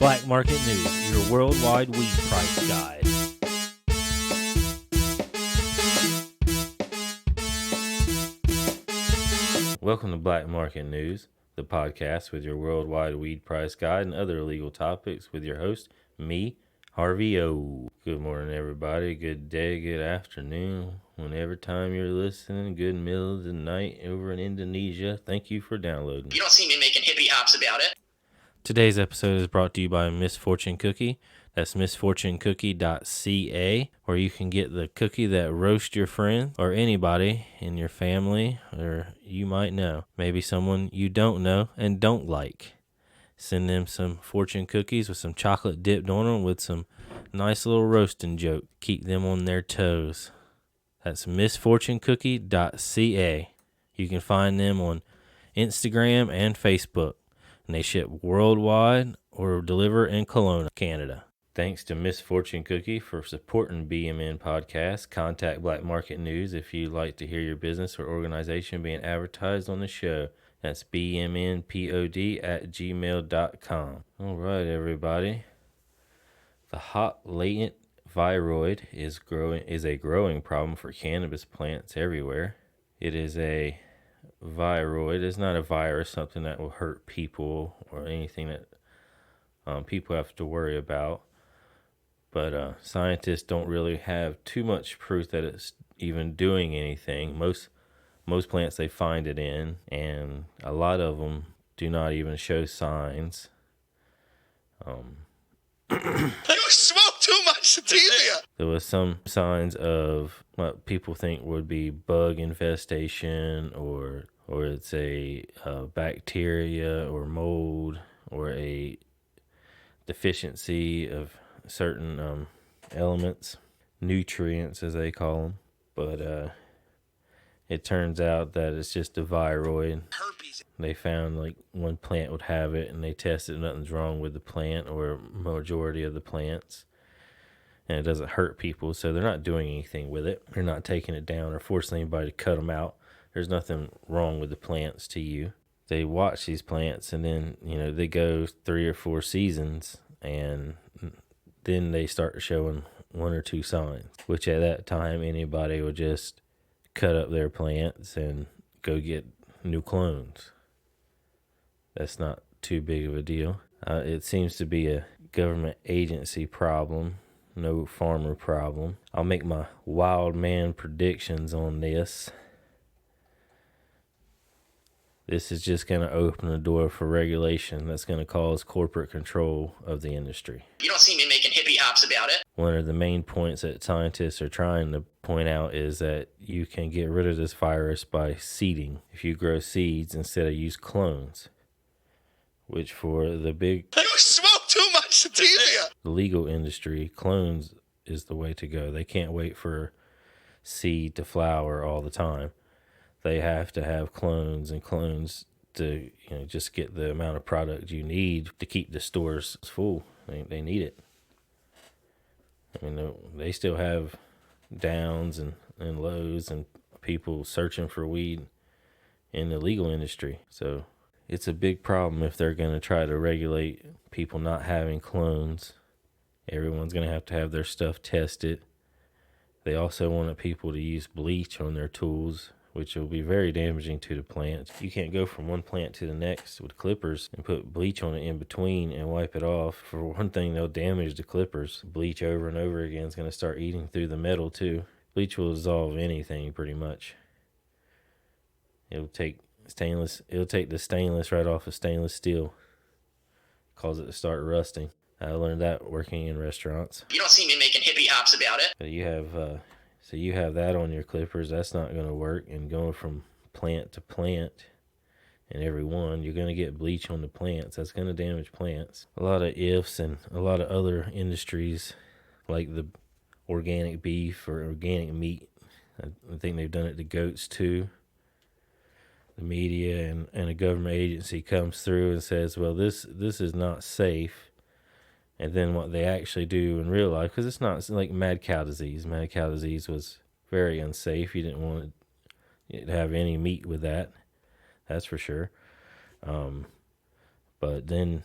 Black Market News, your worldwide weed price guide. Welcome to Black Market News, the podcast with your worldwide weed price guide and other illegal topics with your host, me, Harvey O. Good morning, everybody. Good day, good afternoon. Whenever time you're listening, good middle of the night over in Indonesia. Thank you for downloading. You don't see me making hippie hops about it. Today's episode is brought to you by Misfortune Cookie. That's misfortunecookie.ca, where you can get the cookie that roasts your friend or anybody in your family or you might know. Maybe someone you don't know and don't like. Send them some fortune cookies with some chocolate dipped on them with some nice little roasting joke. Keep them on their toes. That's misfortunecookie.ca. You can find them on Instagram and Facebook. And they ship worldwide or deliver in Kelowna, Canada. Thanks to Misfortune Cookie for supporting BMN Podcast. Contact Black Market News if you'd like to hear your business or organization being advertised on the show. That's bmnpod@gmail.com. All right, everybody. The hot latent viroid is a growing problem for cannabis plants everywhere. It is a viroid. It's not a virus, something that will hurt people or anything that people have to worry about. But scientists don't really have too much proof that it's even doing anything. Most plants they find it in, and a lot of them do not even show signs. You smoke too much sativa. There was some signs of what people think would be bug infestation, or it's a bacteria or mold or a deficiency of certain elements, nutrients as they call them. But it turns out that it's just a viroid. Herpes. They found like one plant would have it, and they tested nothing's wrong with the plant or majority of the plants. And it doesn't hurt people, so they're not doing anything with it. They're not taking it down or forcing anybody to cut them out. There's nothing wrong with the plants to you. They watch these plants, and then, they go 3 or 4 seasons, and then they start showing 1 or 2 signs, which at that time, anybody would just cut up their plants and go get new clones. That's not too big of a deal. It seems to be a government agency problem, no farmer problem. I'll make my wild man predictions on this. This is just going to open the door for regulation that's going to cause corporate control of the industry. You don't see me making hippie hops about it. One of the main points that scientists are trying to point out is that you can get rid of this virus by seeding. If you grow seeds instead of use clones, which for the big... You smoke too much sativa. The legal industry, clones is the way to go. They can't wait for seed to flower all the time. They have to have clones to just get the amount of product you need to keep the stores full. They need it. I mean, they still have downs and lows and people searching for weed in the legal industry. So it's a big problem if they're going to try to regulate people not having clones. Everyone's going to have their stuff tested. They also wanted people to use bleach on their tools, which will be very damaging to the plants. You can't go from one plant to the next with clippers and put bleach on it in between and wipe it off. For one thing, they'll damage the clippers. Bleach over and over again is going to start eating through the metal too. Bleach will dissolve anything pretty much. It'll take the stainless right off of stainless steel, cause it to start rusting. I learned that working in restaurants. You don't see me making hippie hops about it. But you have that on your clippers. That's not going to work. And going from plant to plant, and every one, you're going to get bleach on the plants. That's going to damage plants. A lot of ifs and a lot of other industries, like the organic beef or organic meat. I think they've done it to goats too. The media and a government agency comes through and says, well, this is not safe. And then what they actually do in real life, because it's like mad cow disease. Mad cow disease was very unsafe. You didn't want to have any meat with that. That's for sure. But then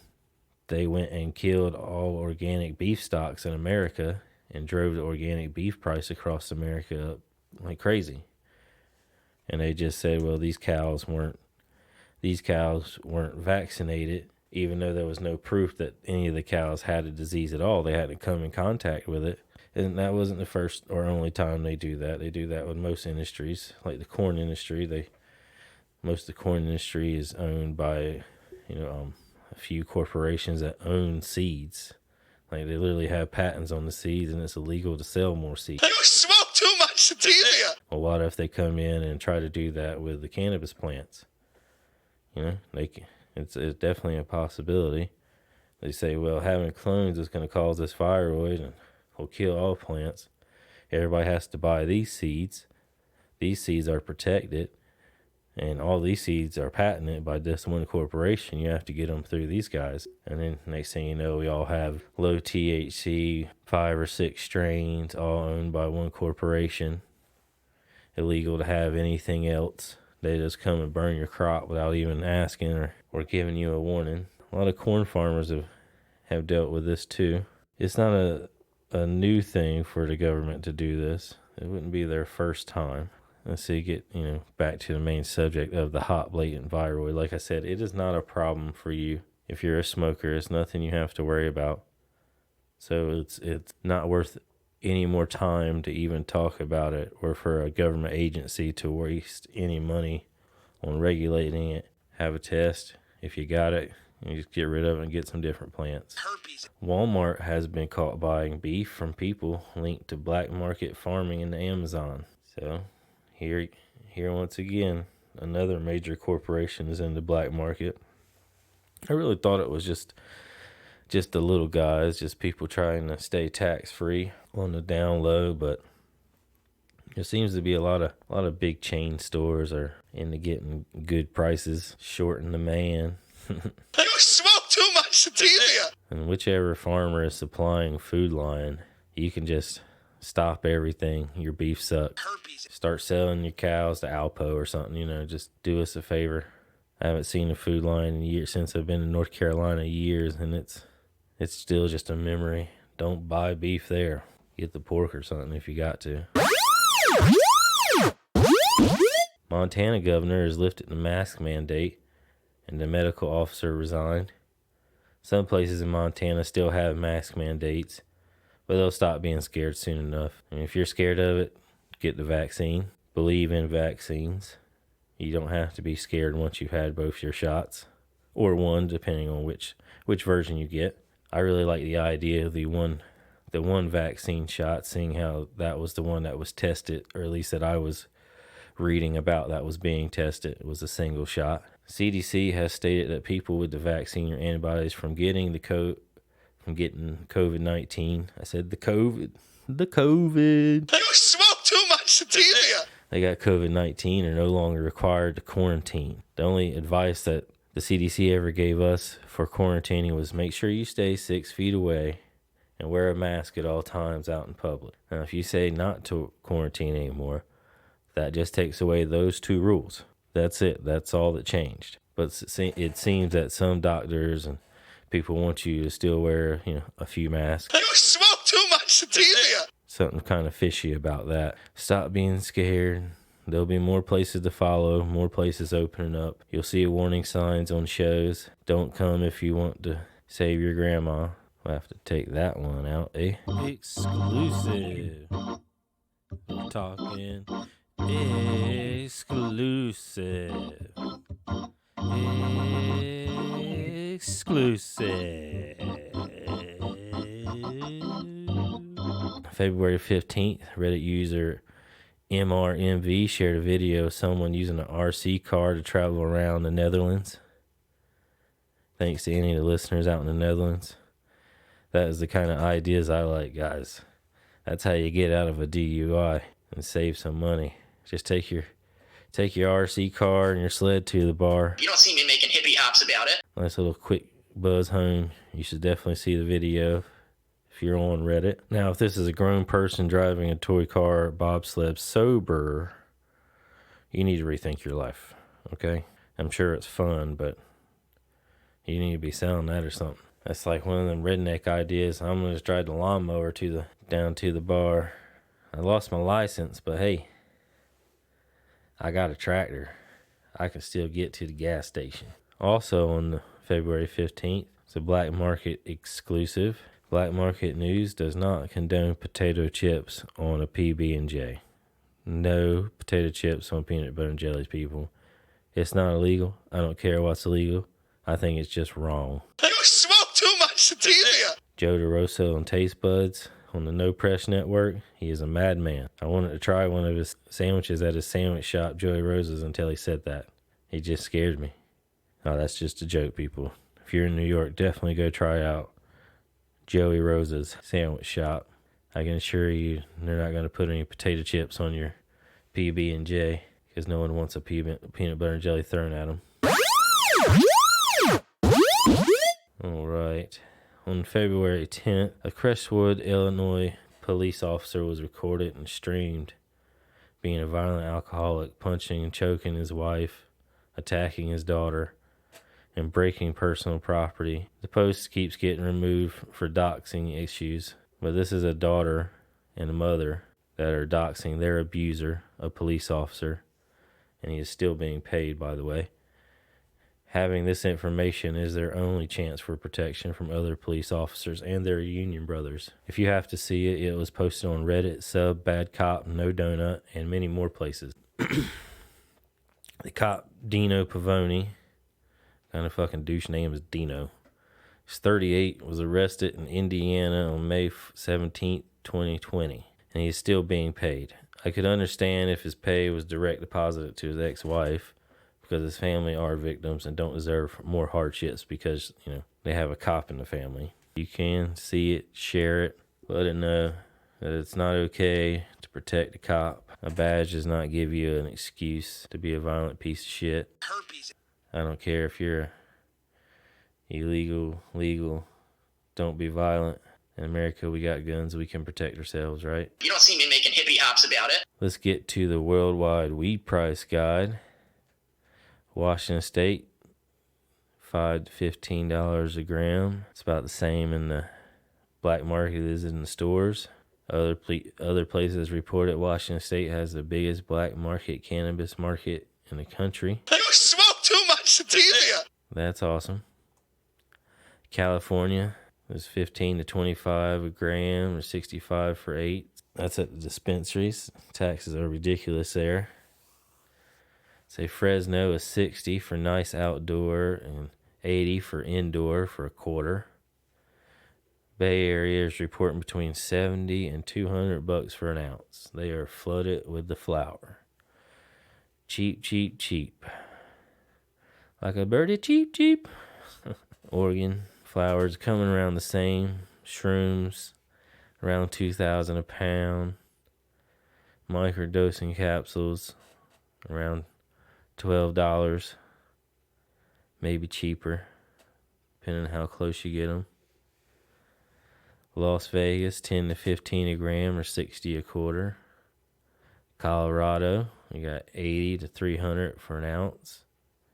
they went and killed all organic beef stocks in America and drove the organic beef price across America up like crazy. And they just said, well, these cows weren't vaccinated, even though there was no proof that any of the cows had a disease at all. They hadn't come in contact with it. And that wasn't the first or only time they do that. They do that with most industries, like the corn industry. Most of the corn industry is owned by, a few corporations that own seeds. Like they literally have patents on the seeds, and it's illegal to sell more seeds. You smoke too much sativa. Well, what if they come in and try to do that with the cannabis plants? It's definitely a possibility. They say, well, having clones is going to cause this thyroid and will kill all plants. Everybody has to buy these seeds. These seeds are protected, and all these seeds are patented by this one corporation. You have to get them through these guys. And then next thing you know, we all have low THC, 5 or 6 strains, all owned by one corporation. Illegal to have anything else. They just come and burn your crop without even asking or giving you a warning. A lot of corn farmers have dealt with this too. It's not a new thing for the government to do this. It wouldn't be their first time. Let's see, get back to the main subject of the hot blatant thyroid. Like I said, it is not a problem for you if you're a smoker. It's nothing you have to worry about. So it's not worth any more time to even talk about it, or for a government agency to waste any money on regulating it. Have a test. If you got it, you just get rid of it and get some different plants. Herpes. Walmart has been caught buying beef from people linked to black market farming in the Amazon. So here once again, another major corporation is in the black market. I really thought it was just the little guys, just people trying to stay tax free on the down low, but there seems to be a lot of big chain stores are into getting good prices, shorting the man. You smoke too much sativa. And whichever farmer is supplying food line, you can just stop everything. Your beef sucks. Herpes. Start selling your cows to Alpo or something, just do us a favor. I haven't seen a food line in years since I've been in North Carolina years, and it's still just a memory. Don't buy beef there. Get the pork or something if you got to. Montana governor has lifted the mask mandate, and the medical officer resigned. Some places in Montana still have mask mandates, but they'll stop being scared soon enough. And if you're scared of it, get the vaccine. Believe in vaccines. You don't have to be scared once you've had both your shots, or one, depending on which version you get. I really like the idea of the one vaccine shot, seeing how that was the one that was tested, or at least that I was reading about that was being tested. It was a single shot. CDC has stated that people with the vaccine or antibodies from getting COVID-19. I said the COVID. You smoke too much sativa. They got COVID-19 are no longer required to quarantine. The only advice that the CDC ever gave us for quarantining was make sure you stay 6 feet away and wear a mask at all times out in public. Now, if you say not to quarantine anymore, that just takes away those 2 rules. That's it. That's all that changed. But it seems that some doctors and people want you to still wear, a few masks. You smoke too much sativa. Something kind of fishy about that. Stop being scared. There'll be more places to follow, more places opening up. You'll see warning signs on shows. Don't come if you want to save your grandma. We'll have to take that one out, eh? Exclusive. We're talking exclusive. Exclusive. February 15th, Reddit user MRMV shared a video of someone using an RC car to travel around the Netherlands. Thanks to any of the listeners out in the Netherlands. That is the kind of ideas I like, guys. That's how you get out of a DUI and save some money. Just take your RC car and your sled to the bar. You don't see me making hippie hops about it. Nice little quick buzz home. You should definitely see the video if you're on Reddit. Now, if this is a grown person driving a toy car or bobsled sober, you need to rethink your life, okay? I'm sure it's fun, but you need to be selling that or something. That's like one of them redneck ideas. I'm gonna just drive the lawnmower down to the bar. I lost my license, but hey, I got a tractor. I can still get to the gas station. Also on February 15th, it's a black market exclusive. Black market news does not condone potato chips on a PB&J. No potato chips on peanut butter and jelly, people. It's not illegal. I don't care what's illegal. I think it's just wrong. You smoke too much sativa. Joe DeRosa on Taste Buds on the No Press Network. He is a madman. I wanted to try one of his sandwiches at his sandwich shop, Joey Rosa's, until he said that. He just scared me. Oh, that's just a joke, people. If you're in New York, definitely go try out Joey Rosa's sandwich shop. I can assure you they're not going to put any potato chips on your PB&J because no one wants a peanut butter and jelly thrown at them. All right. On February 10th, a Crestwood, Illinois police officer was recorded and streamed being a violent alcoholic, punching and choking his wife, attacking his daughter, and breaking personal property. The post keeps getting removed for doxing issues, but this is a daughter and a mother that are doxing their abuser, a police officer, and he is still being paid, by the way. Having this information is their only chance for protection from other police officers and their union brothers. If you have to see it, it was posted on Reddit, Sub, Bad Cop, No Donut, and many more places. The cop, Dino Pavoni, kind of fucking douche name is Dino. He's 38, was arrested in Indiana on May 17th, 2020, and he's still being paid. I could understand if his pay was direct deposited to his ex-wife, because his family are victims and don't deserve more hardships because, they have a cop in the family. You can see it, share it, let it know that it's not okay to protect a cop. A badge does not give you an excuse to be a violent piece of shit. Herpes. I don't care if you're illegal, legal, don't be violent. In America, we got guns, we can protect ourselves, right? You don't see me making hippie hops about it. Let's get to the worldwide weed price guide. Washington State, $5 to $15 a gram. It's about the same in the black market as in the stores. Other places report that Washington State has the biggest black market cannabis market in the country. You smoke too much sativa. That's awesome. California is 15 to 25 a gram or 65 for 8. That's at the dispensaries. Taxes are ridiculous there. Say Fresno is 60 for nice outdoor and 80 for indoor for a quarter. Bay Area is reporting between 70 and $200 for an ounce. They are flooded with the flower. Cheap, cheap, cheap. Like a birdie, cheap, cheap. Oregon, flowers coming around the same. Shrooms, around $2,000 a pound. Microdosing capsules, around $12, maybe cheaper, depending on how close you get them. Las Vegas, 10 to 15 a gram or 60 a quarter. Colorado, you got 80 to 300 for an ounce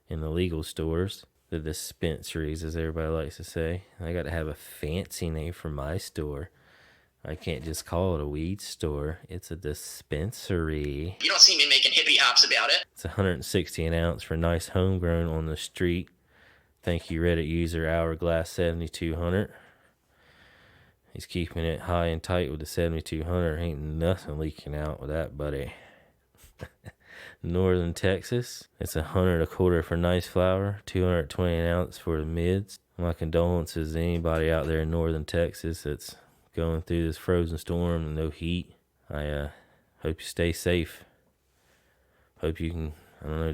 in the legal stores. The dispensaries, as everybody likes to say. I got to have a fancy name for my store. I can't just call it a weed store. It's a dispensary. You don't see me making hippie hops about it. It's $160 an ounce for nice homegrown on the street. Thank you, Reddit user Hourglass 7200. He's keeping it high and tight with the 7200. Ain't nothing leaking out with that, buddy. Northern Texas, it's $100 a quarter for nice flower, $220 an ounce for the mids. My condolences to anybody out there in Northern Texas that's going through this frozen storm and no heat. I hope you stay safe. Hope you can,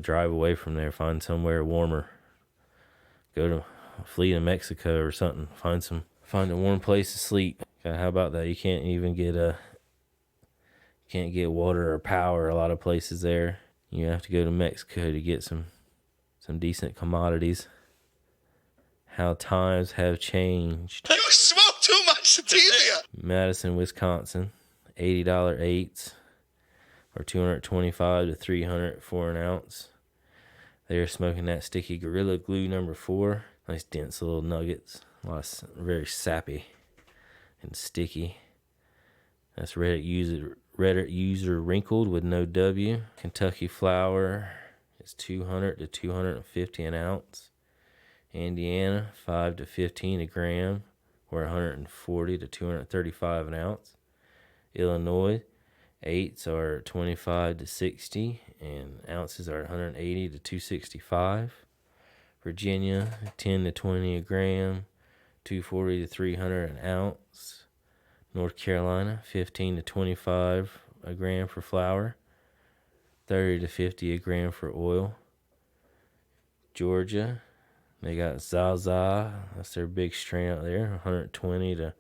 drive away from there, find somewhere warmer. Flee to Mexico or something. Find a warm place to sleep. How about that? You can't even get water or power a lot of places there. You have to go to Mexico to get some decent commodities. How times have changed. You smoke too much sativa. Madison, Wisconsin, $80 eights or $225 to $300 for an ounce. They are smoking that sticky Gorilla Glue number 4. Nice dense little nuggets. Very sappy and sticky. That's Reddit user wrinkled with no W. Kentucky flour is 200 to 250 an ounce. Indiana 5 to 15 a gram, or 140 to 235 an ounce. Illinois, eighths are 25 to 60, and ounces are 180 to 265. Virginia, 10 to 20 a gram, 240 to 300 an ounce. North Carolina, 15 to 25 a gram for flour, 30 to 50 a gram for oil. Georgia, they got Zaza, that's their big strain out there, 120 to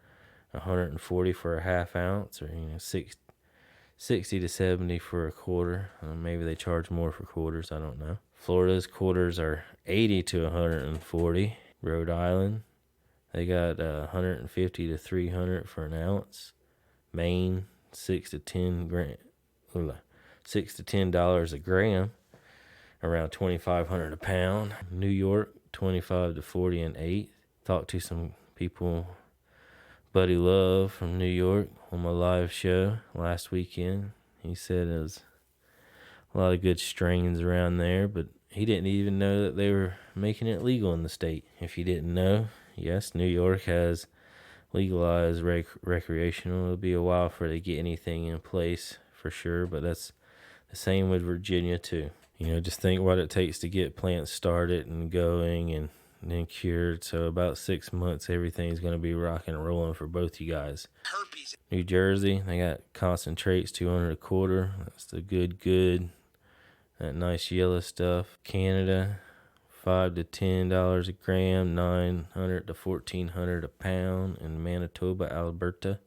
140 for a half ounce, or 60 to 70 for a quarter. Maybe they charge more for quarters, I don't know. Florida's quarters are 80 to 140. Rhode Island, they got 150 to 300 for an ounce. Maine, $6 to $10 a gram, around $2,500 a pound. New York, 25 to 40 an eighth. Talked to some people, Buddy Love from New York, on my live show last weekend. He said it was a lot of good strains around there, but he didn't even know that they were making it legal in the state. If you didn't know, yes, New York has legalized recreational. It'll be a while before they get anything in place for sure, but that's the same with Virginia too. Just think what it takes to get plants started and going and then cured. So about 6 months, everything's going to be rocking and rolling for both you guys. Herpes. New Jersey, they got concentrates, 200 a quarter. That's the good. That nice yellow stuff. Canada, $5 to $10 a gram, 900 to 1,400 a pound. In Manitoba, Alberta.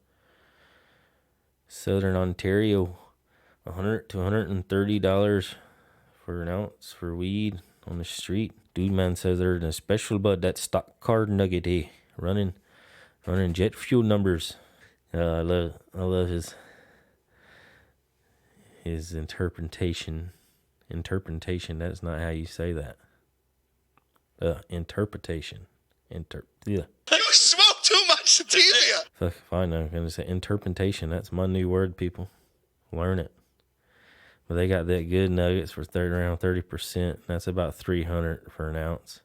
Southern Ontario, $100 to $130 for an ounce for weed on the street. Dude man says they're in a special bud, that stock car nugget, running jet fuel numbers. I love his interpretation. That's not how you say that. Interpretation. Yeah. You smoke too much sativa. Fuck if I know. I'm gonna say interpretation. That's my new word, people. Learn it. But they got that good nuggets for around 30%. That's about 300 for an ounce.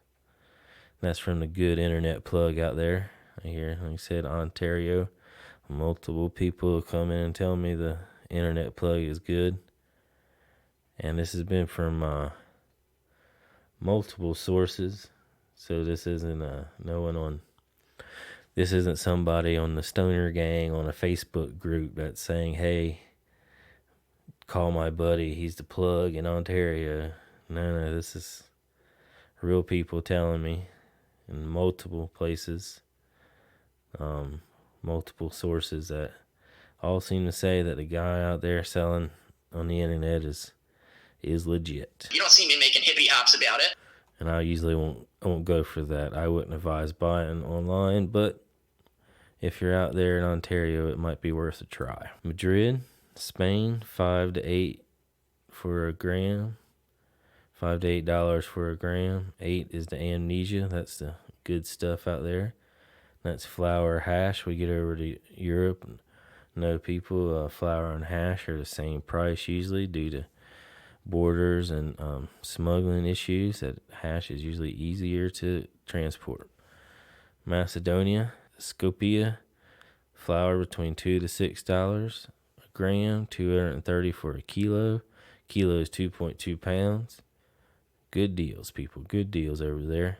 That's from the good internet plug out there. I hear, like I said, Ontario. Multiple people come in and tell me the internet plug is good. And this has been from multiple sources. So this isn't this isn't somebody on the Stoner Gang on a Facebook group that's saying, hey, call my buddy, he's the plug in Ontario. No, this is real people telling me in multiple places, multiple sources that all seem to say that the guy out there selling on the internet is legit. You don't see me making hippie hops about it. And I usually won't go for that. I wouldn't advise buying online, but if you're out there in Ontario, it might be worth a try. Madrid, Spain, $5 to $8 for a gram. $5 to $8 for a gram. 8 is the Amnesia. That's the good stuff out there. That's flour hash. We get over to Europe and know people, flour and hash are the same price usually due to borders and smuggling issues. That hash is usually easier to transport. Macedonia, Skopje, flour between $2 to $6 a gram, 230 for a kilo. Kilo is 2.2 pounds. Good deals, people. Good deals over there.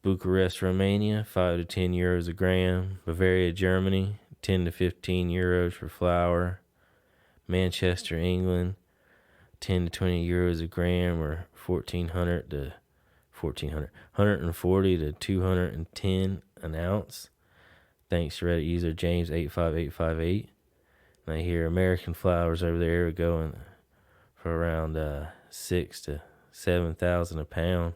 Bucharest, Romania, 5 to 10 euros a gram. Bavaria, Germany, 10 to 15 euros for flour. Manchester, England, 10 to 20 euros a gram, or 140 to 210 an ounce. Thanks to Reddit user James85858. And I hear American flours over there are going for around 6 to 7,000 a pound.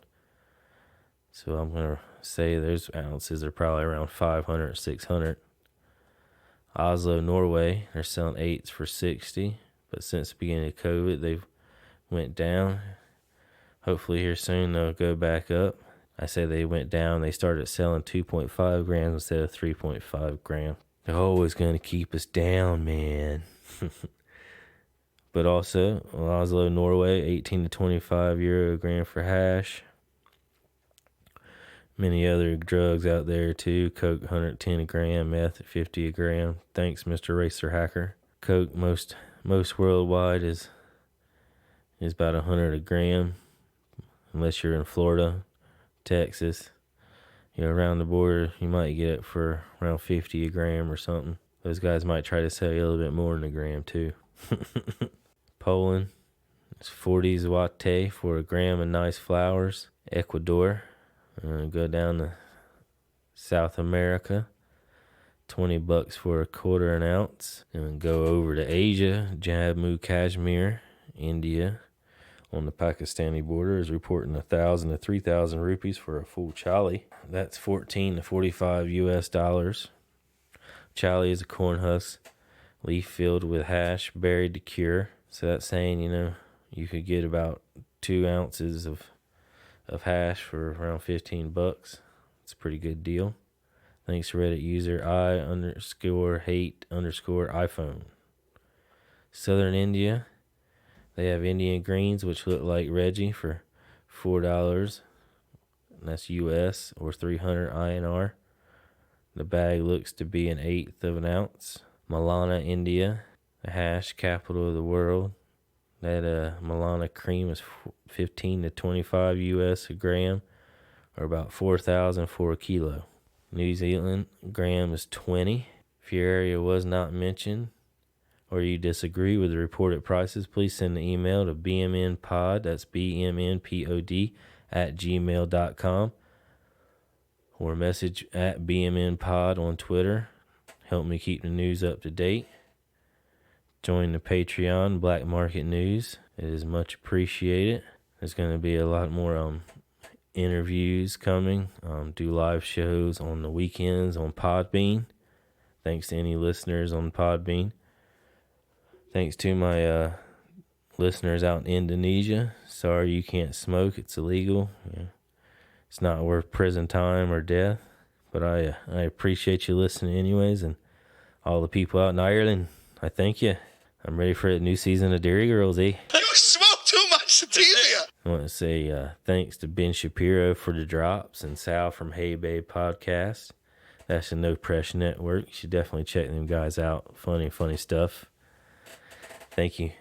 So I'm gonna say those ounces are probably around 500 or 600. Oslo, Norway, they're selling 8s for 60, but since the beginning of COVID, they've went down. Hopefully here soon they'll go back up. I say they went down. They started selling 2.5 grams instead of 3.5 grams. They're always going to keep us down, man. But also, Oslo, Norway, 18 to 25 euro a gram for hash. Many other drugs out there too. Coke, 110 a gram. Meth at 50 a gram. Thanks, Mr. Racer Hacker. Coke, most worldwide is about 100 a gram, unless you're in Florida, Texas. Around the border, you might get it for around 50 a gram or something. Those guys might try to sell you a little bit more than a gram too. Poland, it's 40 zloty for a gram of nice flowers. Ecuador, go down to South America, $20 for a quarter an ounce. And go over to Asia, Jammu Kashmir, India, on the Pakistani border is reporting 1,000 to 3,000 rupees for a full chali. That's 14 to 45 US dollars. Chali is a corn husk leaf filled with hash buried to cure. So that's saying, you could get about 2 ounces of hash for around $15. It's a pretty good deal. Thanks to Reddit user I_hate_iPhone. Southern India, they have Indian greens, which look like Reggie, for $4. And that's US, or 300 INR. The bag looks to be 1/8 of an ounce. Malana, India, the hash capital of the world. That Malana cream is 15 to 25 US a gram, or about 4,000 for a kilo. New Zealand, gram is 20. If your area was not mentioned, or you disagree with the reported prices, please send an email to bmnpod, that's BMNPOD, @gmail.com, or message at BMNpod on Twitter. Help me keep the news up to date. Join the Patreon, Black Market News. It is much appreciated. There's going to be a lot more interviews coming. Do live shows on the weekends on Podbean. Thanks to any listeners on Podbean. Thanks to my listeners out in Indonesia. Sorry you can't smoke. It's illegal. It's not worth prison time or death. But I appreciate you listening anyways. And all the people out in Ireland, I thank you. I'm ready for the new season of Dairy Girls, eh? You smoke too much sativa. I want to say thanks to Ben Shapiro for the drops and Sal from Hey Babe Podcast. That's the No Pressure Network. You should definitely check them guys out. Funny stuff. Thank you,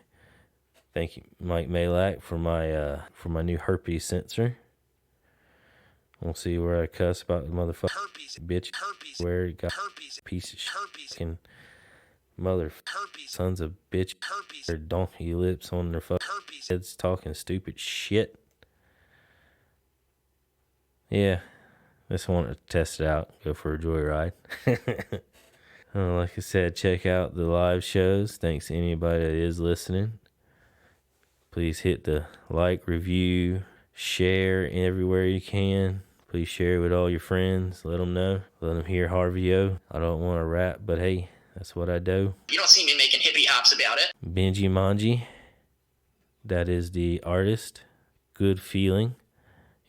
Mike Malak, for my new herpes sensor. We'll see where I cuss about the motherfucker bitch. Where you got piece of shit. Mother sons of bitch. Their donkey lips on their fucking heads talking stupid shit. Yeah, just wanted to test it out. Go for a joyride. Like I said, check out the live shows. Thanks to anybody that is listening. Please hit the like, review, share everywhere you can. Please share it with all your friends. Let them know. Let them hear Harvey O. I don't want to rap, but hey, that's what I do. You don't see me making hippie hops about it. Benji Manji, that is the artist. Good Feeling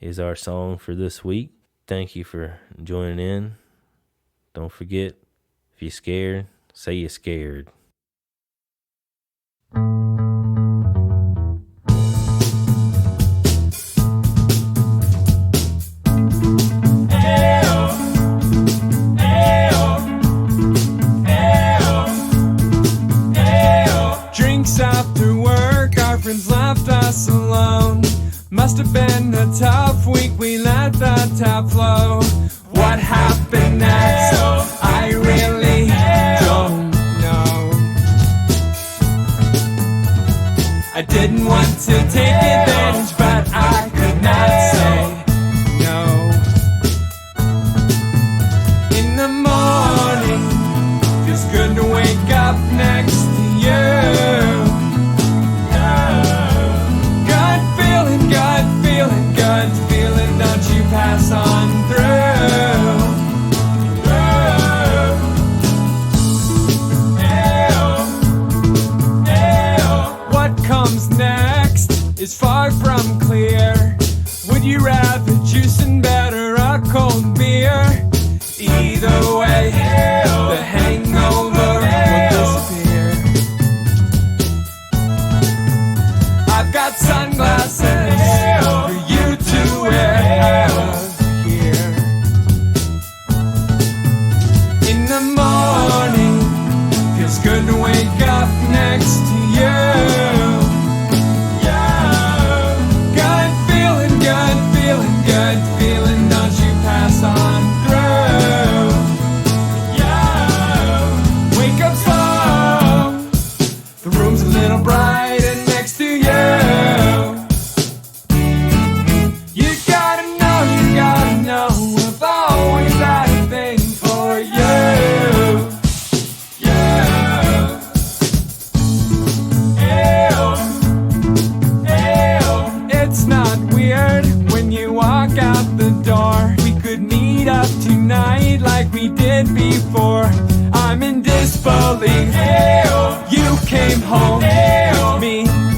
is our song for this week. Thank you for joining in. Don't forget, if you're scared, say you're scared. After work, our friends left us alone. Must have been a tough week, we let the tap flow. What happened next? I really don't know. I didn't want to take advantage, but I could not say no. In the morning, feels good to wake up next to you. Good feeling, don't you pass on through. What comes next is far from clear. Would you rather juice in bed door. I'm in disbelief. You came home with me.